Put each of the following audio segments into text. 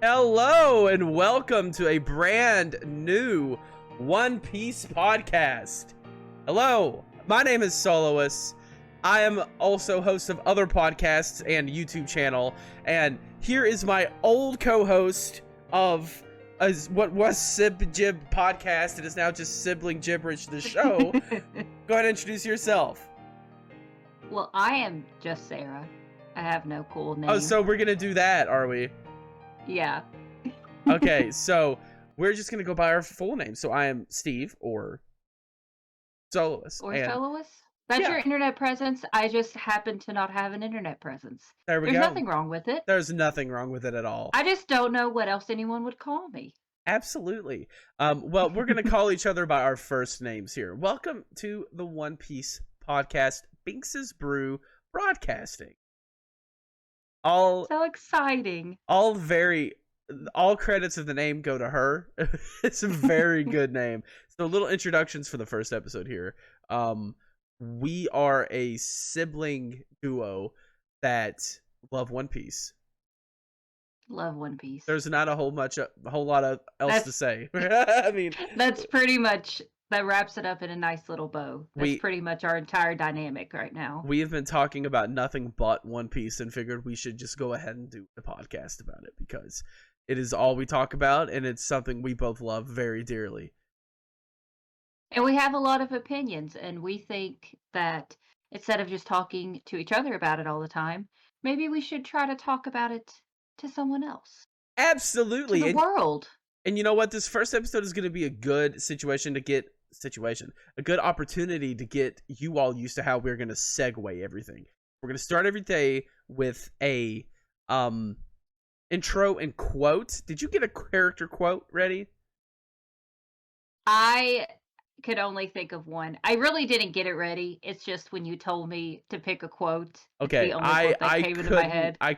Hello and welcome to a brand new One Piece podcast. Hello, my name is Soloist. I am also host of other podcasts and YouTube channel, and here is my old co-host of what was Sib Jib podcast. It is now just Sibling Gibberish, the show. Go ahead and introduce yourself. Well, I am just Sarah. I have no cool name. Oh, so we're gonna do that, are we? Yeah. Okay, so we're just gonna go by our full name. So I am Steve or Soloist. Or Soloist? That's your internet presence. I just happen to not have an internet presence. There we go. There's nothing wrong with it. There's nothing wrong with it at all. I just don't know what else anyone would call me. Absolutely. Well, we're gonna call each other by our first names here. Welcome to the One Piece podcast, Binks Brew Broadcasting. So exciting. All credits of the name go to her. It's a very good name. So little introductions for the first episode here. We are a sibling duo that love One Piece. Love One Piece. There's not a whole lot of else to say. I mean, that's pretty much, that wraps it up in a nice little bow. That's pretty much our entire dynamic right now. We have been talking about nothing but One Piece and figured we should just go ahead and do the podcast about it because it is all we talk about and it's something we both love very dearly. And we have a lot of opinions, and we think that instead of just talking to each other about it all the time, maybe we should try to talk about it to someone else. Absolutely. To the world. And you know what? This first episode is going to be a good a good opportunity to get you all used to how we're going to segue everything. We're going to start every day with a intro and quote. Did you get a character quote ready? I could only think of one. I really didn't get it ready. It's just when you told me to pick a quote. Okay, the only quote that came into my head. I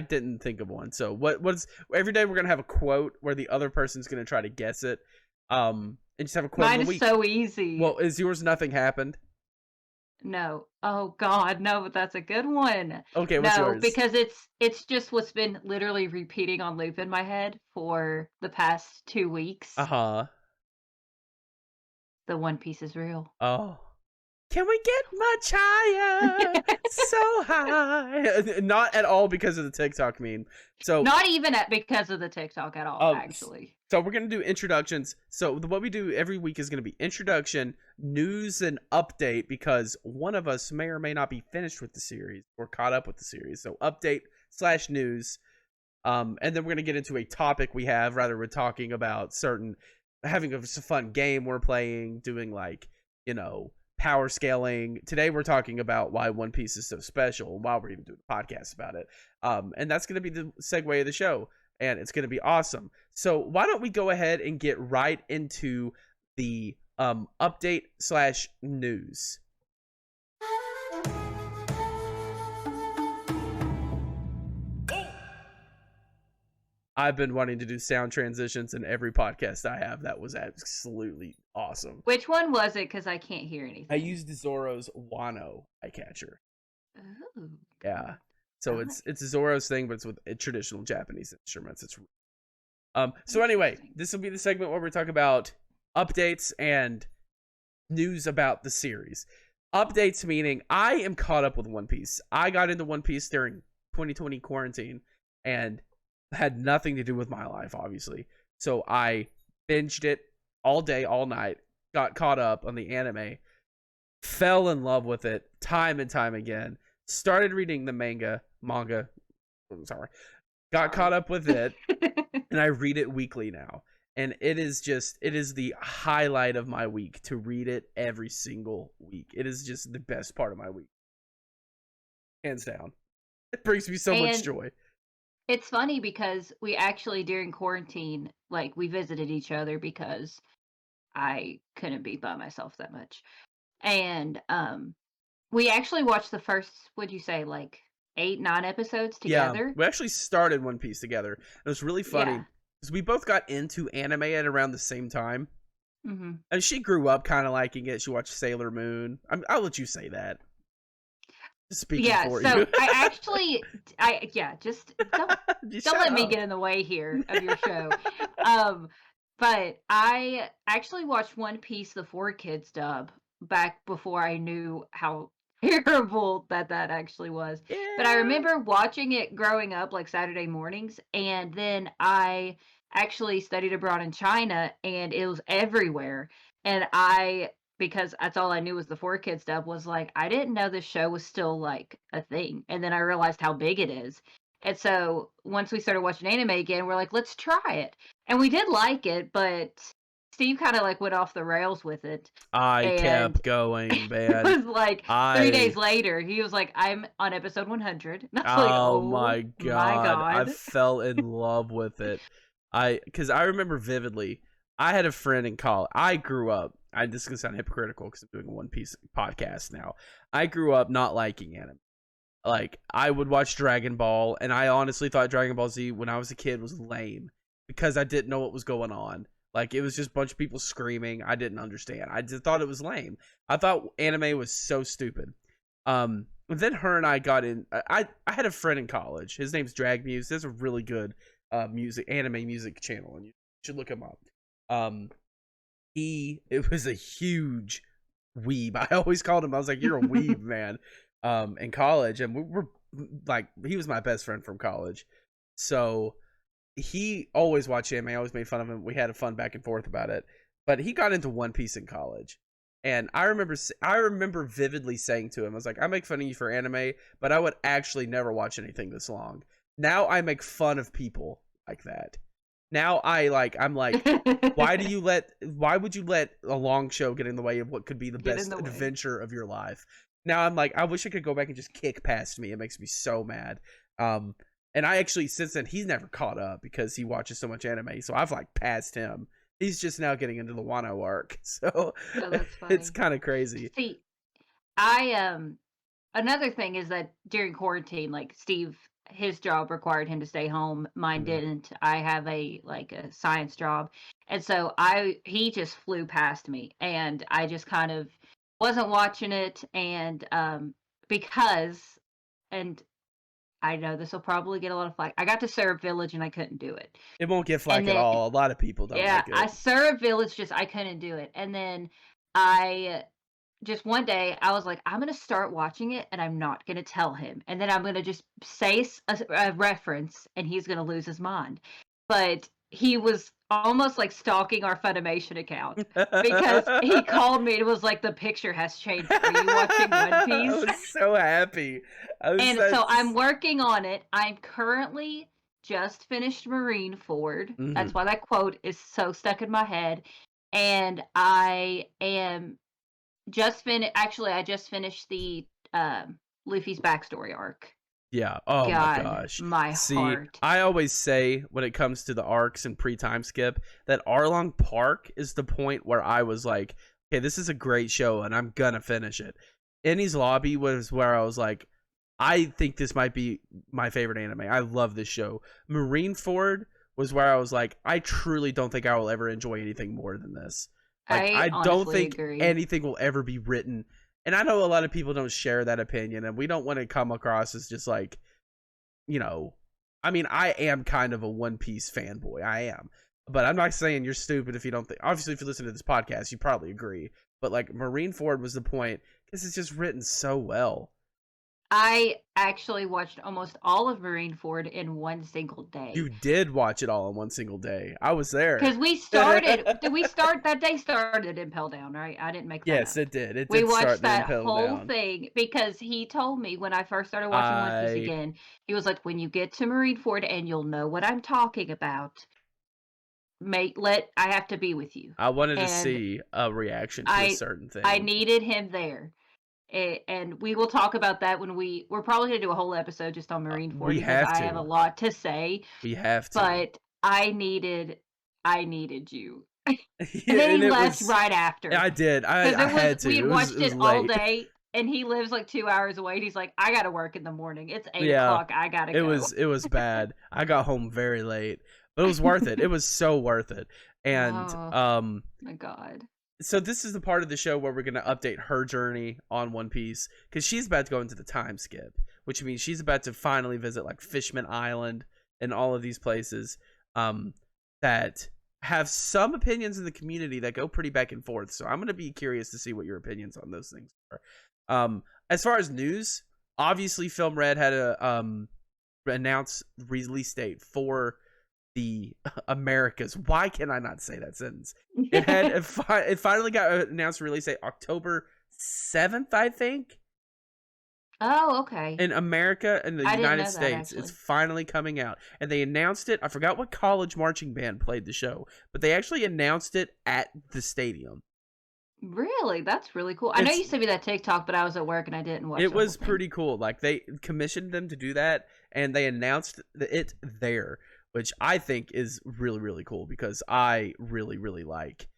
didn't think of one. So what's every day we're gonna have a quote where the other person's gonna try to guess it. And just have a quote Mine of the week. Is so easy. Well, is yours nothing happened? No. Oh God, no, but that's a good one. Okay, what's yours? No, because it's just what's been literally repeating on loop in my head for the past 2 weeks. Uh-huh. The One Piece is real. Oh. Can we get much higher? So high. Not at all because of the TikTok meme. So not even because of the TikTok at all, actually. So we're going to do introductions. So what we do every week is going to be introduction, news, and update because one of us may or may not be finished with the series or caught up with the series. So update/news. And then we're going to get into a topic we have. Rather, we're talking about having a fun game we're playing, doing power scaling. Today we're talking about why One Piece is so special and why we're even doing a podcast about it. And that's going to be the segue of the show, and it's going to be awesome. So why don't we go ahead and get right into the update/news. I've been wanting to do sound transitions in every podcast I have. That was absolutely awesome. Which one was it? Because I can't hear anything. I used Zoro's Wano eye catcher. Oh. Yeah. So it's Zoro's thing, but it's with traditional Japanese instruments. So anyway, this will be the segment where we talk about updates and news about the series. Updates meaning I am caught up with One Piece. I got into One Piece during 2020 quarantine and had nothing to do with my life, obviously. So I binged it all day, all night, got caught up on the anime, fell in love with it time and time again, started reading the manga, got caught up with it, and I read it weekly now. And it is the highlight of my week to read it every single week. It is just the best part of my week. Hands down. It brings me so much joy. It's funny because we actually, during quarantine, we visited each other because I couldn't be by myself that much. And we actually watched the first, 8, 9 episodes together. Yeah, we actually started One Piece together. It was really funny because we both got into anime at around the same time. Mm-hmm. And she grew up kind of liking it. She watched Sailor Moon. I'll let you say that. speaking Yeah, for so you. I actually just Just don't shut let me up. get in the way here of your show. Um, but I actually watched One Piece, the 4 Kids dub, back before I knew how terrible that actually was. But I Yeah. remember watching it growing up, like Saturday mornings, and then I actually studied abroad in China, and it was everywhere. And because that's all I knew was the 4 Kids dub, was like, I didn't know this show was still like a thing. And then I realized how big it is. And so once we started watching anime again, we're like, let's try it. And we did like it, but Steve kind of like went off the rails with it. I And kept going, it man. was like 3 days I later, he was like, I'm on episode 100. And I was like, Oh oh my my god, I God. fell in love with it. Because I remember vividly, I had a friend in college. I grew up. This is gonna sound hypocritical because I'm doing a One Piece podcast now. I grew up not liking anime. Like I would watch Dragon Ball, and I honestly thought Dragon Ball Z when I was a kid was lame because I didn't know what was going on. Like it was just a bunch of people screaming. I didn't understand. I just thought it was lame. I thought anime was so stupid. And then her and I got in. I had a friend in college. His name's Drag Muse. There's a really good anime music channel, and you should look him up. Um, it was a huge weeb. I always called him. I was like, "You're a weeb, man." In college, and we were like, he was my best friend from college, so he always watched anime. I always made fun of him. We had a fun back and forth about it. But he got into One Piece in college. And I remember vividly saying to him, I was like, I make fun of you for anime, but I would actually never watch anything this long. Now I make fun of people like that. Now I'm like, why would you let a long show get in the way of what could be the Get in best the way. adventure of your life? Now I'm like, I wish I could go back and just kick past me. It makes me so mad. Um, and I actually, since then, he's never caught up because he watches so much anime. So I've like passed him. He's just now getting into the Wano arc. So Oh, that's it's funny. kind of crazy. See, I another thing is that during quarantine, like Steve, his job required him to stay home. Mine Mhm. didn't. I have a science job. And so he just flew past me, and I just kind of wasn't watching it. And because and I know this will probably get a lot of flack. I got to serve Village and I couldn't do it. It won't get And flack at then all. A lot of people don't yeah, like I it. served Village, just I couldn't do it. And then I just one day I was like, I'm gonna start watching it and I'm not gonna tell him. And then I'm gonna just say a reference and he's gonna lose his mind. But he was almost like stalking our Funimation account because he called me and was like, the picture has changed. Are you watching One I Piece? was so happy. I was And so I'm that's. working on it. I'm currently just finished Marine Ford. That's Mhm. why that quote is so stuck in my head. And I am I just finished the Luffy's backstory arc. Yeah. Oh my God, gosh. my See, heart. I always say when it comes to the arcs and pre-time skip that Arlong Park is the point where I was like, okay, this is a great show and I'm gonna finish it. Enies Lobby was where I was like, I think this might be my favorite anime. I love this show. Marineford was where I was like, I truly don't think I will ever enjoy anything more than this. Like, I I don't honestly think agree. anything will ever be written. And I know a lot of people don't share that opinion, and we don't want to come across as just like, you know, I mean, I am kind of a One Piece fanboy. I am. But I'm not saying you're stupid if you don't think. Obviously, if you listen to this podcast, you probably agree. But like, Marineford was the point because it's just written so well. I actually watched almost all of Marineford in one single You day. did watch it all in one single day. I was there. Because did we start, that day started Impel Down, right? I didn't make that Yes, up. it did. It We did watched start the that Impel whole Down. thing because he told me when I first started watching One Piece I again, he was like, when you get to Marineford and you'll know what I'm talking about, I have to be with you. I wanted to And see a reaction to a I certain I thing. needed him there. And we will talk about that when we're probably gonna do a whole episode just on Marineford We because have I have a to. lot to say. We have to. But I needed you. And Yeah, then he and it left was. right after. I did. Because I had to. we It had was. watched It was it all late. day, and he lives like 2 hours away. And he's like, I gotta work in the morning. It's eight Yeah. o'clock. I gotta It go. was. It was bad. I got home very late, but it was worth it. It was so worth it. And Oh my God. so this is the part of the show where we're going to update her journey on One Piece, because she's about to go into the time skip, which means she's about to finally visit like Fishman Island and all of these places that have some opinions in the community that go pretty back and forth. So I'm going to be curious to see what your opinions on those things are. As far as news, obviously Film Red had a announce release date for the Americas. Why can I not say that sentence? It finally got announced release date October 7th, I think. Oh, okay. In America and the I didn't United know that, States, actually. it's finally coming out. And they announced it. I forgot what college marching band played the show, but they actually announced it at the stadium. Really? That's really cool. I know you sent me that TikTok, but I was at work and I didn't watch It the whole was thing. pretty cool. Like, they commissioned them to do that, and they announced it there, which I think is really, really cool, because I really, really like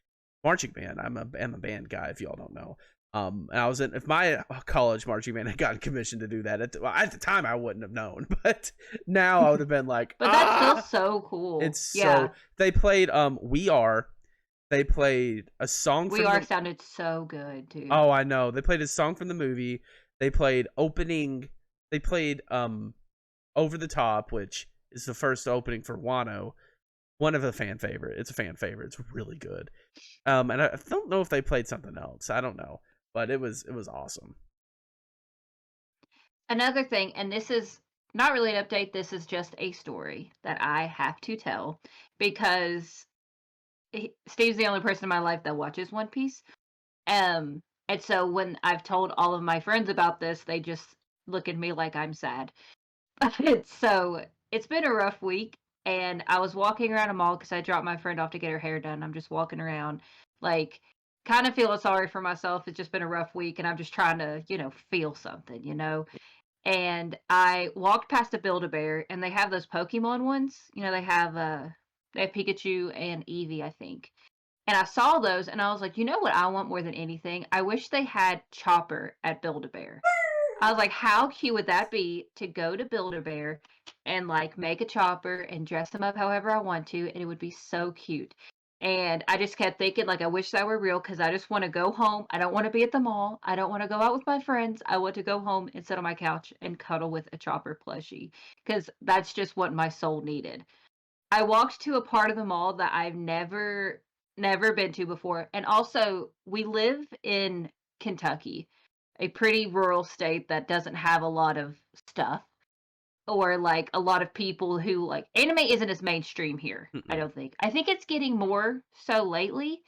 marching band. I'm a band guy, if y'all don't know. And I was if my college marching band had gotten commissioned to do that at the time, I wouldn't have known, but now I would have been like, But that's still so cool. It's yeah. so they played We Are. They played a song We from Are sounded so good, too. Oh, I know. They played a song from the movie. They played They played Over the Top, which is the first opening for Wano. One of the fan favorite. It's a fan favorite. It's really good. And I don't know if they played something else. I don't know, but it was awesome. Another thing, and this is not really an update, this is just a story that I have to tell, because Steve's the only person in my life that watches One Piece. And so when I've told all of my friends about this, they just look at me like I'm sad. So it's been a rough week, and I was walking around a mall because I dropped my friend off to get her hair done. I'm just walking around, like, kind of feeling sorry for myself. It's just been a rough week, and I'm just trying to, feel something. And I walked past a Build-A-Bear, and they have those Pokemon ones. They have Pikachu and Eevee, I think. And I saw those, and I was like, you know what I want more than anything? I wish they had Chopper at Build-A-Bear. I was like, how cute would that be to go to Build-A-Bear and, like, make a Chopper and dress him up however I want to, and it would be so cute. And I just kept thinking, like, I wish that were real, because I just want to go home. I don't want to be at the mall. I don't want to go out with my friends. I want to go home and sit on my couch and cuddle with a Chopper plushie, because that's just what my soul needed. I walked to a part of the mall that I've never been to before. And also, we live in Kentucky, a pretty rural state that doesn't have a lot of stuff, or like a lot of people who like anime isn't as mainstream here. I don't think. I think it's getting more so lately,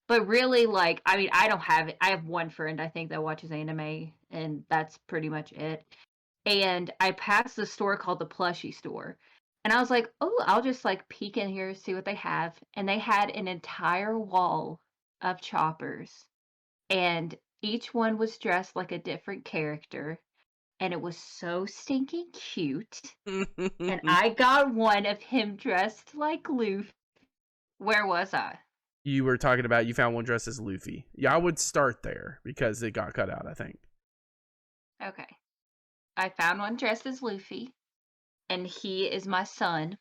but really, like, I mean, I don't have it. I have one friend, I think, that watches anime, and that's pretty much it. And I passed the store called the Plushie Store. And I was like, oh, I'll just like peek in here, see what they have. And they had an entire wall of choppers. And each one was dressed like a different character. And it was so stinking cute. And I got one of him dressed like Luffy. Where was I? You were talking about you found one dressed as Luffy. Yeah, I would start there because it got cut out, I think. Okay. I found one dressed as Luffy. And he is my son.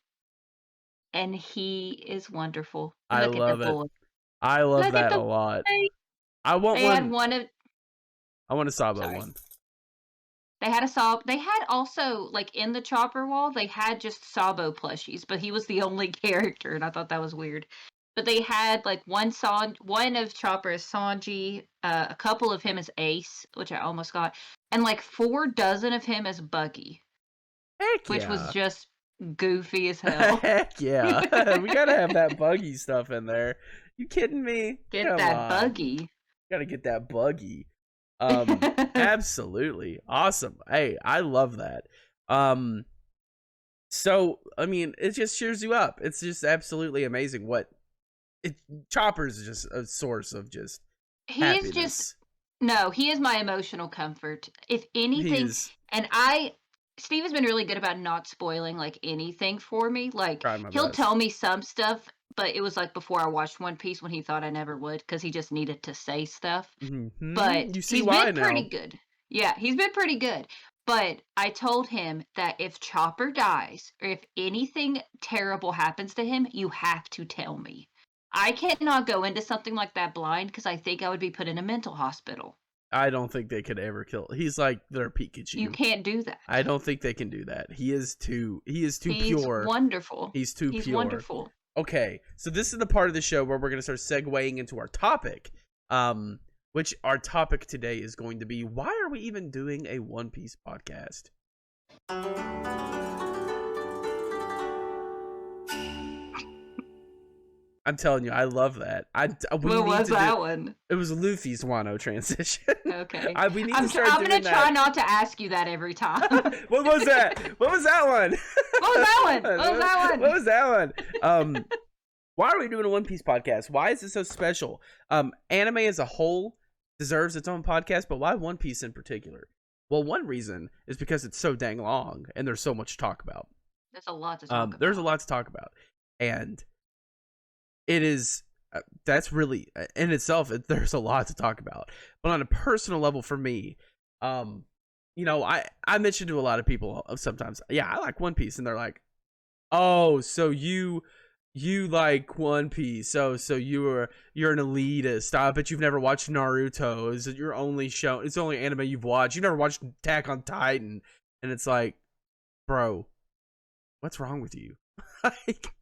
And he is wonderful. I Look at the love it. boy. I love Look at that a the lot. boy. I want They had one. one of. I want a Sabo Sorry. one. They had a Sabo. They had also, like, in the Chopper wall, they had just Sabo plushies, but he was the only character, and I thought that was weird. But they had, like, one of Chopper as Sanji, a couple of him as Ace, which I almost got, and, like, 4 dozen of him as Buggy. Heck which yeah. was just goofy as hell. Heck yeah. We gotta have that Buggy stuff in there. You kidding me? Get Come that on. Buggy. Gotta get that Buggy. Absolutely awesome. Hey, I love that. So I mean, it just cheers you up. It's just absolutely amazing. Chopper's just a source of just happiness. He is my emotional comfort. If anything, Steve has been really good about not spoiling like anything for me. Like he'll tell me some stuff, but it was like before I watched One Piece when he thought I never would because he just needed to say stuff. Mm-hmm. But you see he's why been now. pretty good. Yeah, he's been pretty good. But I told him that if Chopper dies or if anything terrible happens to him, you have to tell me. I cannot go into something like that blind because I think I would be put in a mental hospital. I don't think they could ever kill. He's like their You Pikachu. can't do I that. don't think they can do that. He is too He's pure. wonderful. He's too He's pure. wonderful. Okay, so this is the part of the show where we're going to start segueing into our topic. Which our topic today is going to be, why are we even doing a One Piece podcast? I'm telling you, I love that. What was that one? It was Luffy's Wano transition. Okay. We need to start I'm doing gonna that. try not to ask you that every time. What was that? What was that one? What was that one? What was that one? What was that one? Why are we doing a One Piece podcast? Why is it so special? Anime as a whole deserves its own podcast, but why One Piece in particular? Well, one reason is because it's so dang long and there's so much to talk about. There's a lot to talk about. There's a lot to talk about. And it is, that's really, in itself, there's a lot to talk about. But on a personal level for me, you know, I mentioned to a lot of people sometimes, yeah, I like One Piece. And they're like, oh, so you like One Piece, so you're an elitist. I bet you've never watched Naruto. Is it your only show? It's the only anime you've watched. You never watched Attack on Titan, and it's like, bro, what's wrong with you? Like,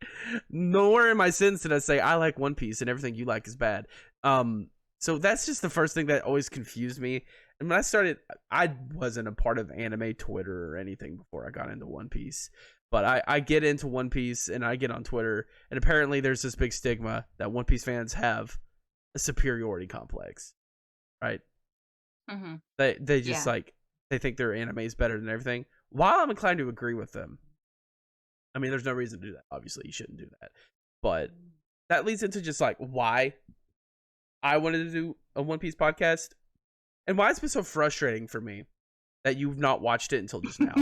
nowhere in my sentence did I say I like One Piece and everything you like is bad. So that's just the first thing that always confused me. And when I started, I wasn't a part of anime Twitter or anything before I got into One Piece. But I get into One Piece and I get on Twitter, and apparently there's this big stigma that One Piece fans have a superiority complex, right? Mm-hmm. They just like, they think their anime is better than everything. While I'm inclined to agree with them, I mean, there's no reason to do that. Obviously, you shouldn't do that. But that leads into just like why I wanted to do a One Piece podcast and why it's been so frustrating for me that you've not watched it until just now.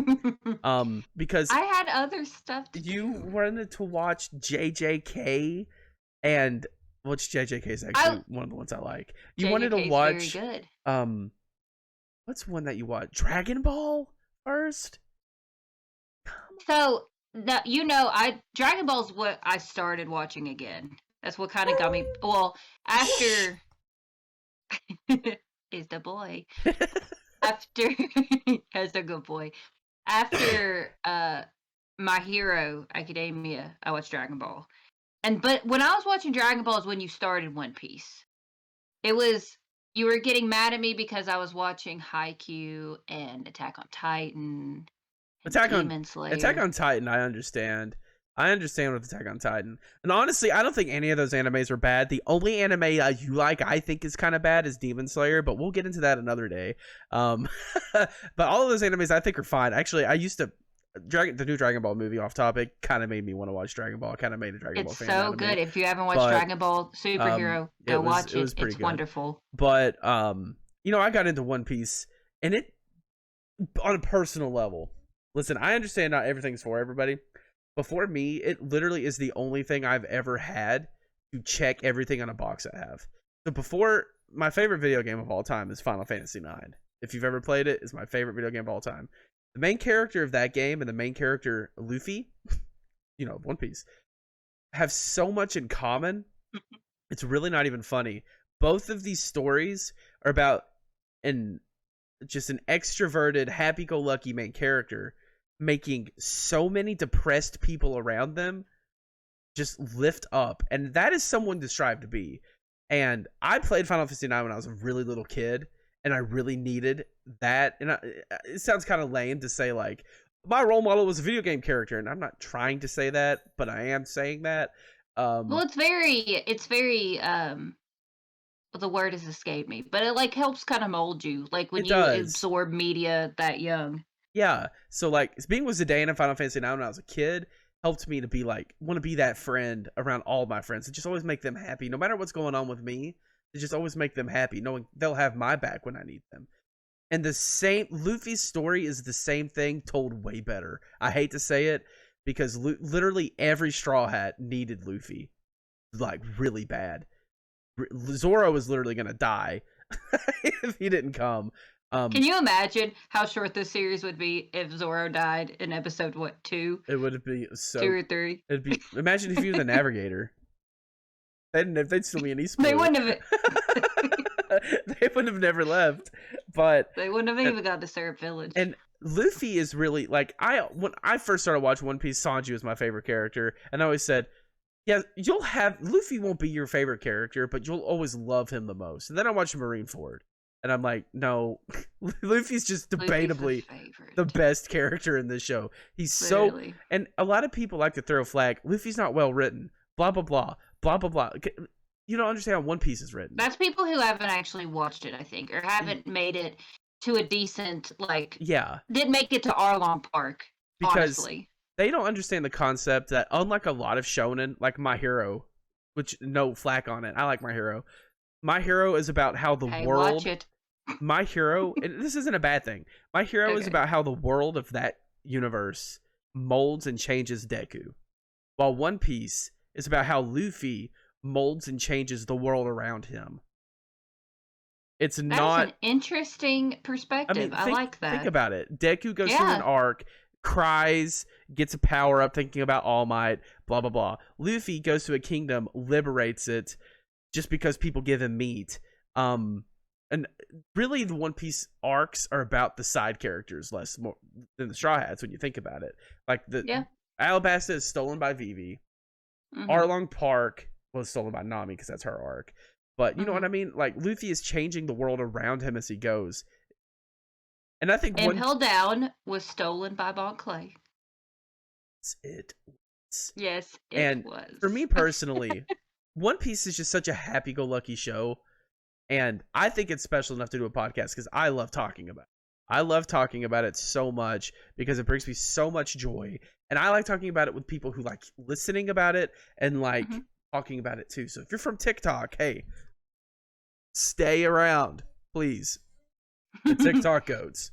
Because I had other stuff to you wanted to watch JJK, and which JJK is actually one of the ones I like. You wanted to watch very good. What's one that you watch? Dragon Ball first? So now you know Dragon Ball's what I started watching again. That's what kind of got me. Well, after is the boy. After as a good boy. After My Hero Academia, I watched Dragon Ball. But when I was watching Dragon Ball is when you started One Piece. It was you were getting mad at me because I was watching Haikyuu and Attack on Titan. Attack on Titan, I understand. I understand with Attack on Titan. And honestly, I don't think any of those animes are bad. The only anime you like, I think, is kind of bad is Demon Slayer, but we'll get into that another day. But all of those animes I think are fine. Actually, I used to... the new Dragon Ball movie, off topic, kind of made me want to watch Dragon Ball. Kind of made a Dragon Ball fan out of me. It's so good. If you haven't watched Dragon Ball Superhero, go watch it. It's good. Wonderful. But, you know, I got into One Piece, and it... on a personal level... Listen, I understand not everything's for everybody. But for me, it literally is the only thing I've ever had to check everything on a box I have. So before, my favorite video game of all time is Final Fantasy IX. If you've ever played it, it's my favorite video game of all time. The main character of that game and the main character, Luffy, you know, One Piece, have so much in common. It's really not even funny. Both of these stories are about just an extroverted, happy-go-lucky main character making so many depressed people around them just lift up. And that is someone to strive to be. And I played Final Fantasy IX when I was a really little kid, and I really needed that. And it sounds kind of lame to say, like, my role model was a video game character, and I'm not trying to say that, but I am saying that. Well, it's very the word has escaped me, but it like helps kind of mold you, like when you absorb media that young. Yeah, so like being with Zidane in Final Fantasy IX when I was a kid helped me to be like, want to be that friend around all my friends and just always make them happy, no matter what's going on with me. To just always make them happy, knowing they'll have my back when I need them. And the same, Luffy's story is the same thing told way better. I hate to say it because literally every Straw Hat needed Luffy, like really bad. Zoro was literally gonna die if he didn't come. Can you imagine how short this series would be if Zoro died in episode 2? It would be so 2 or 3. It'd be imagine if he was the Navigator. they'd still be in East They Blue. wouldn't have. They wouldn't have never left. But They wouldn't have even got to Syrup Village. and Luffy is really like when I first started watching One Piece, Sanji was my favorite character, and I always said, yeah, Luffy won't be your favorite character, but you'll always love him the most. And then I watched Marineford, and I'm like, no, Luffy's just debatably the best character in this show. He's Literally. and a lot of people like to throw a flag. Luffy's not well written. Blah blah blah blah blah blah. You don't understand how One Piece is written. That's people who haven't actually watched it, I think, or haven't made it to a decent, didn't make it to Arlong Park, because honestly. They don't understand the concept that, unlike a lot of shonen, like My Hero, which no flack on it, I like My Hero. My Hero is about how the world. Watch it. My Hero, and this isn't a bad thing. My Hero is about how the world of that universe molds and changes Deku, while One Piece is about how Luffy molds and changes the world around him. That's not an interesting perspective. I like that. Think about it. Deku goes through an arc, cries, gets a power up thinking about All Might, blah blah blah. Luffy goes to a kingdom, liberates it, just because people give him meat. And really, the One Piece arcs are about the side characters more than the Straw Hats when you think about it. Like Alabasta is stolen by Vivi. Mm-hmm. Arlong Park was stolen by Nami because that's her arc. But you know what I mean? Like, Luffy is changing the world around him as he goes. And I think Impel Down was stolen by Bon Clay. It was. Yes, it was. For me personally, One Piece is just such a happy-go-lucky show. And I think it's special enough to do a podcast because I love talking about it. I love talking about it so much because it brings me so much joy. And I like talking about it with people who like listening about it and like talking about it too. So if you're from TikTok, hey, stay around, please. The TikTok goats.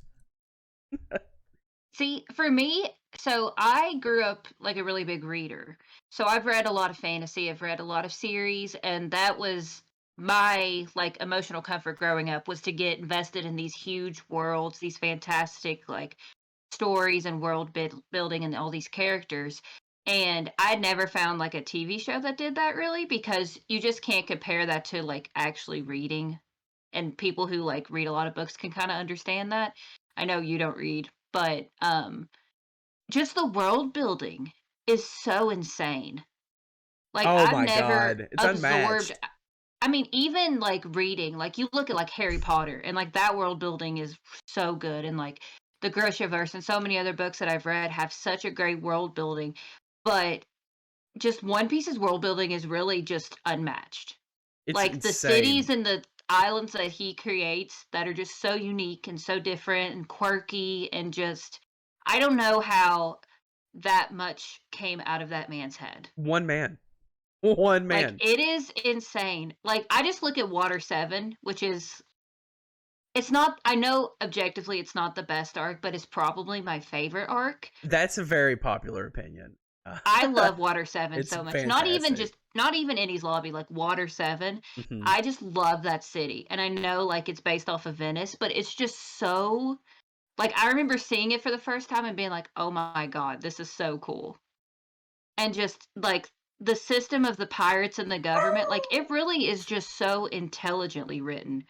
See, for me, so I grew up like a really big reader. So I've read a lot of fantasy, I've read a lot of series, and that was my like emotional comfort growing up, was to get invested in these huge worlds, these fantastic like stories and world building and all these characters. And I'd never found like a TV show that did that really, because you just can't compare that to like actually reading. And people who like read a lot of books can kind of understand that. I know you don't read, but just the world building is so insane. Like, I've never God, it's unmatched. I mean, even like reading, like you look at like Harry Potter, and like that world building is so good, and like the Grishaverse and so many other books that I've read have such a great world building, but just One Piece's world building is really just unmatched. It's like insane. The cities and the islands that he creates that are just so unique and so different and quirky, and just, I don't know how that much came out of that man's head. One man. Like, it is insane. Like, I just look at Water 7, which is, it's not, I know objectively it's not the best arc, but it's probably my favorite arc. That's a very popular opinion. I love Water 7 so much. Fantastic. Not even Enies Lobby, like Water 7. Mm-hmm. I just love that city. And I know like it's based off of Venice, but it's just so, like, I remember seeing it for the first time and being like, oh my God, this is so cool. And just like the system of the pirates and the government, like, it really is just so intelligently written.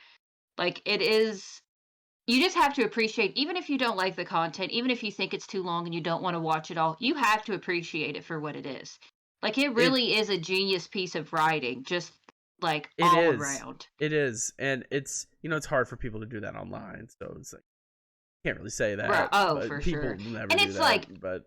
Like, it is, you just have to appreciate, even if you don't like the content, even if you think it's too long and you don't want to watch it all, you have to appreciate it for what it is. Like, it really is a genius piece of writing, just like all around. It is. And it's, it's hard for people to do that online. So it's like, can't really say that. Right. Oh, for sure. Never and do it's that, like, but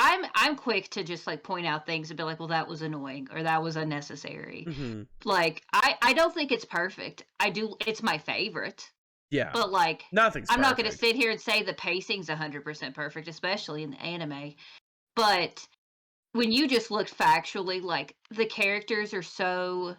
I'm quick to just like point out things and be like, well, that was annoying or that was unnecessary. Mm-hmm. Like, I don't think it's perfect. It's my favorite. Yeah. But like, nothing's I'm perfect. not going to sit here and say the pacing's 100% perfect, especially in the anime. But when you just look factually, like, the characters are so,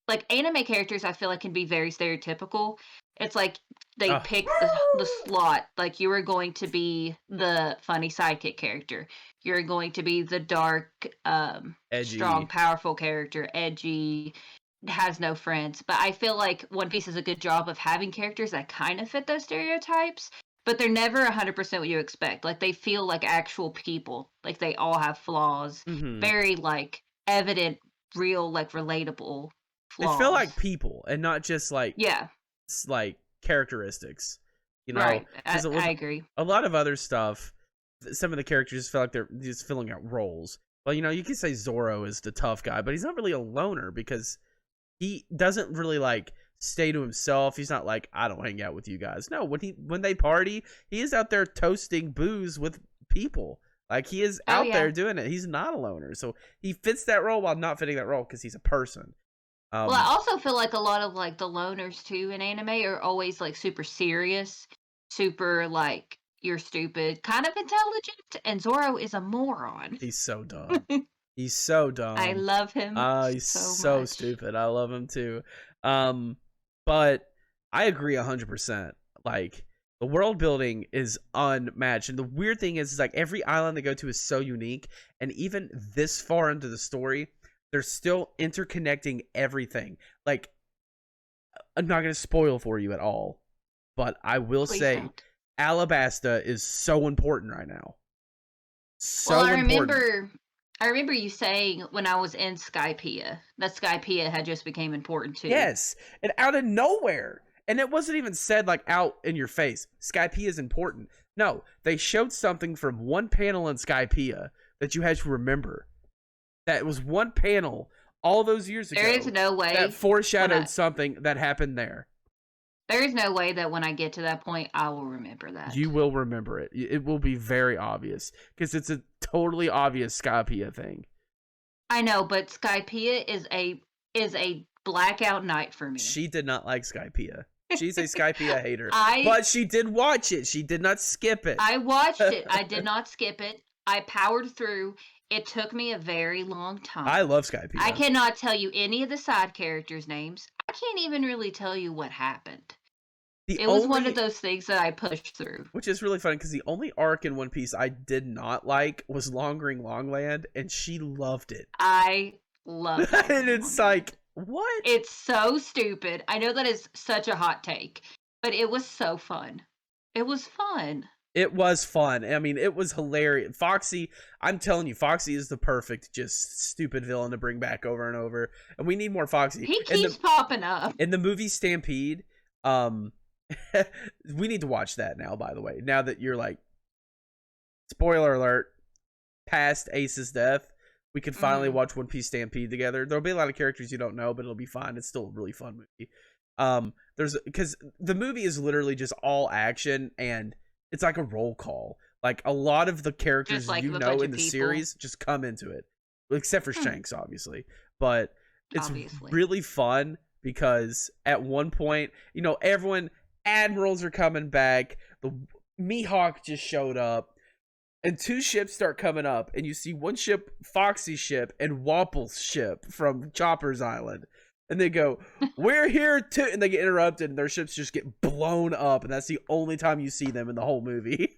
like, anime characters I feel like can be very stereotypical. It's like they pick the slot. Like, you are going to be the funny sidekick character. You're going to be the dark, edgy, strong, powerful character, edgy, has no friends. But I feel like One Piece does a good job of having characters that kind of fit those stereotypes, but they're never 100% what you expect. Like, they feel like actual people. Like, they all have flaws. Mm-hmm. Very, like, evident real, like, relatable They feel like flaws. people and not just Yeah, like characteristics, you know, right. because I with agree. a lot of other stuff, some of the characters feel like they're just filling out roles. Well, you know, you can say Zorro is the tough guy, but he's not really a loner because he doesn't really like stay to himself. He's not like, I don't hang out with you guys. No, when they party, he is out there toasting booze with people. Like, he is Oh, out yeah. there doing it. He's not a loner, so he fits that role while not fitting that role because he's a person. Well, I um also feel like a lot of, like, the loners too in anime are always, like, super serious, super, like, "You're stupid," kind of intelligent, and Zoro is a moron. he's so dumb. He's so I dumb. love him He's so so much. stupid. I love him too. Um, but I agree 100%. Like, the world building is unmatched, and the weird thing is like every island they go to is so unique, and even this far into the story, they're still interconnecting everything. Like, I'm not gonna spoil for you at all, but I will Please say, don't. Alabasta is so important right now. Well, So important. I remember you saying when I was in Skypiea that Skypiea had just became important too. Yes, and out of nowhere. And it wasn't even said like out in your face. Skypiea is important. No, they showed something from one panel in Skypiea that you had to remember. That was one panel all those years There is ago no that way when foreshadowed I something that happened there. there is no way that when I get to that point I will remember that. You will remember it. It will be very obvious because it's a totally obvious Skypiea thing. I know, but Skypiea is a blackout night for me. She did not like Skypiea. She's a Skypiea hater, I but she did watch it. She did not skip it. I watched it. I did not skip it. I powered through. It took me a very long I time. love I Skypiea. cannot tell you any of the side characters' names. I can't even really tell you what happened. The It was one of only, those things that I pushed through. which is really funny because the only arc in One Piece I did not like was Long Ring Longland, and she loved it. I love And Longing it's Longland. like, what? It's so stupid. I know that is such a hot take, but it was so fun. It was fun. It was fun. I mean, it was hilarious. Foxy, I'm telling you, Foxy is the perfect, just stupid villain to bring back over and over. And we need more Foxy. He keeps popping up. In the movie Stampede, um, we need to watch that now, by the way. Now that you're like, spoiler alert, past Ace's death, we can finally watch One Piece Stampede together. There'll be a lot of characters you don't know, but it'll be fine. It's still a really fun movie. Because the movie is literally just all action, and it's like a roll call. Like, a lot of the characters Just like you a know bunch in of the people. series just come into it, except for Shanks, obviously. But it's Obviously. really fun because at one point, you know, admirals are coming back. The Mihawk just showed up. And two ships start coming up, and you see one ship, Foxy's ship, and Wapple's ship from Chopper's Island. And they go, we're here too. And they get interrupted, and their ships just get blown up. And that's the only time you see them in the whole movie.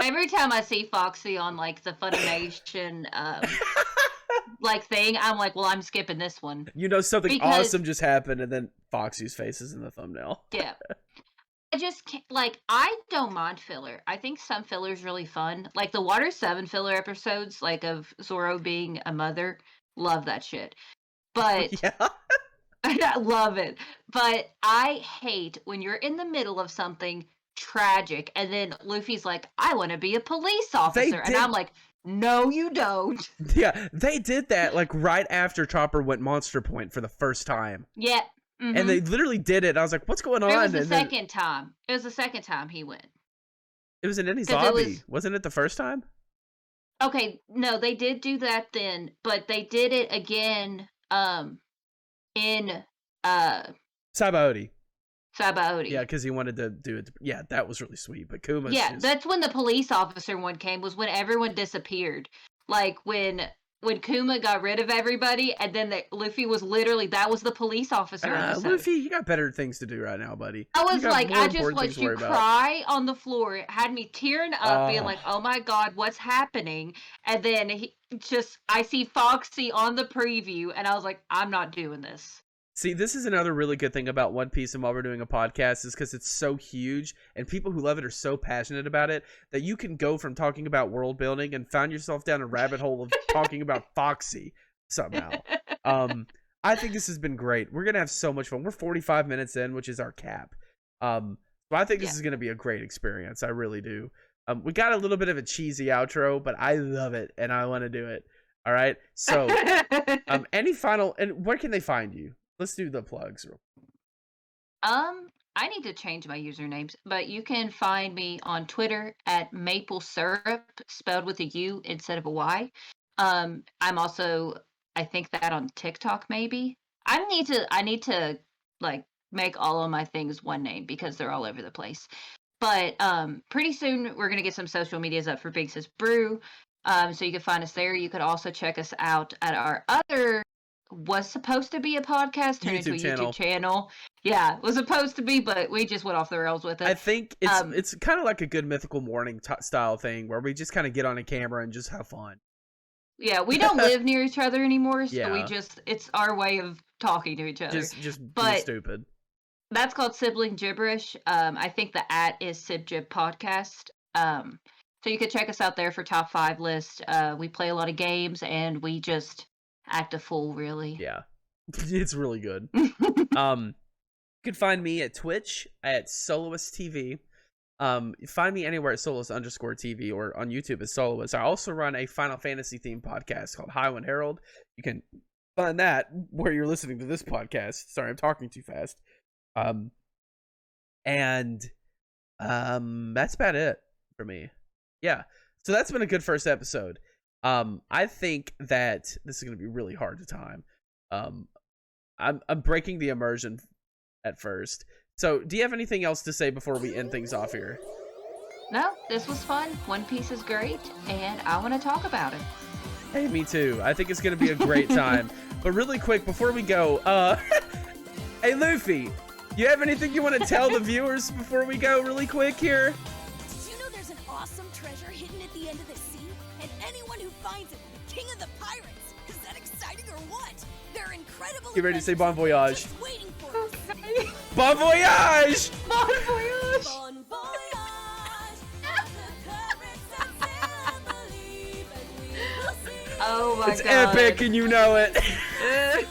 Every time I see Foxy on like the Funimation like thing, I'm like, well, I'm skipping this one. You know something Because- awesome just happened, and then Foxy's face is in the thumbnail. Yeah. I just can't, like, I don't mind filler. I think some filler's really fun. Like the Water 7 filler episodes, like of Zoro being a mother. Love that shit. But Yeah. I love it. But I hate when you're in the middle of something tragic and then Luffy's like, I want to be a police officer. And I'm like, no, you don't. Yeah, they did that like right after Chopper went Monster Point for the first time. Yeah. Mm-hmm. And they literally did it. I was like, what's going on? It was the and second time. It was the second time he went. It was in Enies Lobby. Wasn't it the first time? Okay, no, they did do that then, but they did it again in Sabaody. Sabaody. Yeah, because he wanted to do it. Yeah, that was really sweet. But Kuma's Yeah, that's when the police officer one came, was when everyone disappeared. Like when Kuma got rid of everybody, and then Luffy was literally, that was the police officer episode. Luffy, you got better things to do right now, buddy. I was like, I just important watched you cry on the floor. It had me tearing up, being like, oh my god, what's happening? And then I see Foxy on the preview, and I was like, I'm not doing this. See, this is another really good thing about One Piece and while we're doing a podcast is because it's so huge and people who love it are so passionate about it that you can go from talking about world building and find yourself down a rabbit hole of talking about Foxy somehow. I think this has been great. We're gonna have so much fun. We're 45 minutes in, which is our cap. So I think this is gonna be a great experience. I really do. We got a little bit of a cheesy outro, but I love it and I want to do it. All right. So, any final, and where can they find you? Let's do the plugs. I need to change my usernames, but you can find me on Twitter at maple syrup, spelled with a U instead of a Y. I'm also, I think that on TikTok maybe. I need to like make all of my things one name because they're all over the place. But pretty soon we're gonna get some social medias up for Binks Brew. So you can find us there. You could also check us out at our other was supposed to be a podcast turned into a YouTube channel. Yeah, was supposed to be, but we just went off the rails with it. I think it's kind of like a Good Mythical Morning style thing where we just kind of get on a camera and just have fun. Yeah, we don't live near each other anymore, so Yeah. it's our way of talking to each other. Just being stupid. That's called Sibling Gibberish. I think the @ is SibGib Podcast. So you could check us out there for top 5 list. We play a lot of games and we just act a fool, really. Yeah. It's really good. You can find me at Twitch at Soloist TV. Find me anywhere at Soloist_TV or on YouTube as Soloist. I also run a Final Fantasy themed podcast called Highwind Herald. You can find that where you're listening to this podcast. Sorry, I'm talking too fast. That's about it for me. Yeah. So that's been a good first episode. I think that this is going to be really hard to time. I'm breaking the immersion at first. So, do you have anything else to say before we end things off here? No, this was fun. One Piece is great, and I want to talk about it. Hey, me too. I think it's going to be a great time. But really quick, before we go, hey, Luffy, you have anything you want to tell the viewers before we go really quick here? Did you know there's an awesome treasure hidden at the end of the sea? And anyone who finds it will be king of the pirates. Is that exciting or what? They're incredible. Get ready to say bon voyage. Just waiting for us. Bon voyage! Bon voyage! Bon voyage. The pirates and sail believe, and we will see. Oh my god. It's epic and you know it. Rising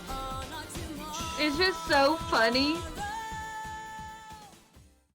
on our tomorrow. It's just so funny